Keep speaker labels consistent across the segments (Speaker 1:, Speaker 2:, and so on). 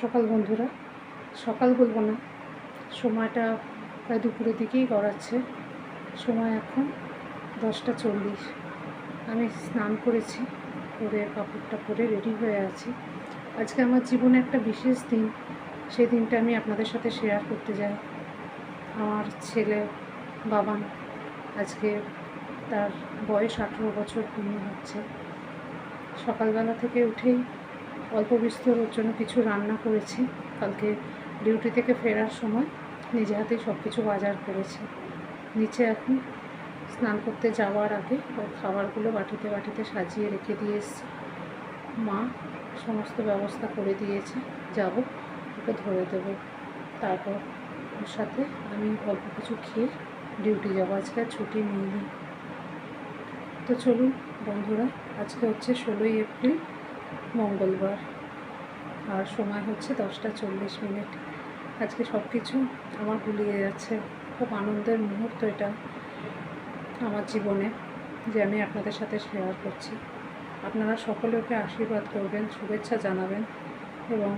Speaker 1: সকাল বন্ধুরা। সকাল বলবো না, সময়টা প্রায় দুপুরের দিকেই গড়াচ্ছে। সময় এখন 10টা 40। আমি স্নান করেছি, করে কাপড়টা পরে রেডি হয়ে আছি। আজকে আমার জীবনে একটা বিশেষ দিন, সেই দিনটা আমি আপনাদের সাথে শেয়ার করতে যাই। আমার ছেলে বাবান আজকে তার বয়স 18 বছর পূর্ণ হচ্ছে। সকালবেলা থেকে উঠেই অল্প বিস্তর ওর জন্য কিছু রান্না করেছি। কালকে ডিউটি থেকে ফেরার সময় নিজে হাতেই সব কিছু বাজার করেছি। নিচে এখন স্নান করতে যাওয়ার আগে ওর খাবারগুলো বাটিতে বাটিতে সাজিয়ে রেখে দিয়ে এসেছি। মা সমস্ত ব্যবস্থা করে দিয়েছে, যাব ওকে ধরে দেবো, তারপর ওর সাথে আমি অল্প কিছু খেয়ে ডিউটি যাবো। আজকে আর ছুটি নিইনি। তো চলুন বন্ধুরা, আজকে হচ্ছে 16ই এপ্রিল, মঙ্গলবার, আর সময় হচ্ছে 10টা 40। আজকে সব কিছু আমার গুলিয়ে যাচ্ছে। খুব আনন্দের মুহূর্ত এটা আমার জীবনে, যে আমি আপনাদের সাথে শেয়ার করছি। আপনারা সকলে ওকে আশীর্বাদ করবেন, শুভেচ্ছা জানাবেন এবং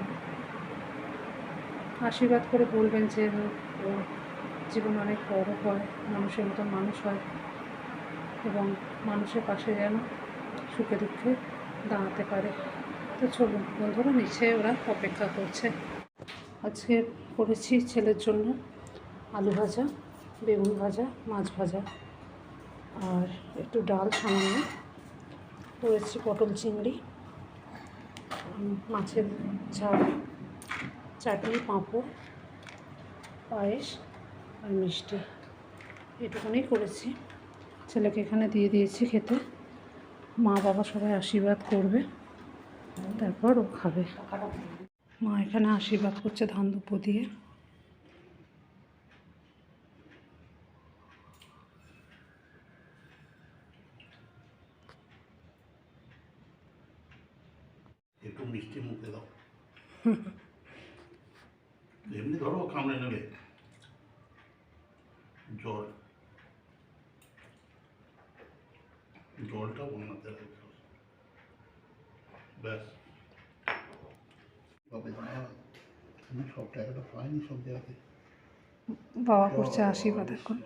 Speaker 1: আশীর্বাদ করে বলবেন যে ওর জীবন অনেক বড় হয়, মানুষের মতো মানুষ হয় এবং মানুষের পাশে যেন সুখে দুঃখে দাঁড়াতে পারে। তো চলুন বন্ধুরা, নিচে ওরা অপেক্ষা করছে। আজকে করেছি ছেলের জন্য আলু ভাজা, বেগুন ভাজা, মাছ ভাজা আর একটু ডাল সামান্য করেছি, পটল চিংড়ি, মাছের ঝাল, চাটনি, পাঁপড়, পায়েস আর মিষ্টি, এটুকুনি করেছি। ছেলেকে এখানে দিয়ে দিয়েছি খেতে। মা বাবা সবাই আশীর্বাদ করবে, তারপর ও খাবে। মা এখানে আশীর্বাদ করছে ধান দুপো দিয়ে।
Speaker 2: একটু মিষ্টি মুখে দাও, এমনি ধরো কামড়ে নেবে। জলটা বানাতে হবে ব্যাস। আমি সব টাকাটা পাইনি সব জায়গাতে।
Speaker 1: বাবা করছে আশীর্বাদ এখন।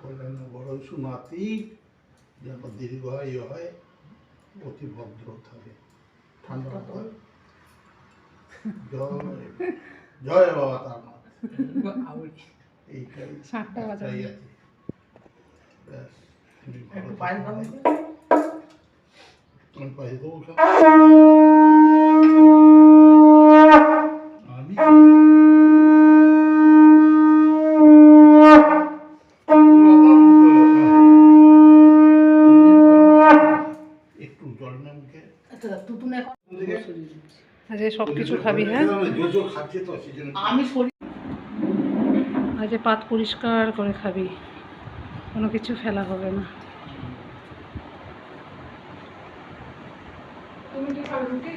Speaker 2: কল্যাণ বড় সুনাতি যেন দীর্ঘায়ু হয়, অতি ভদ্র থাকে, ঠান্ডা হয়। জয় জয় বাবা তার এইটাই
Speaker 1: 7টা বাজে।
Speaker 2: আছে ব্যাস। তুমি ভালো আমি পাইয়ে দেবো আমি। একটু জল না মুখে,
Speaker 1: আজ সব কিছু খাবি? হ্যাঁ, আজ পাত পরিষ্কার করে খাবি, কোনো কিছু ফেলা হবে না। তুমি কি খাবে রুটি?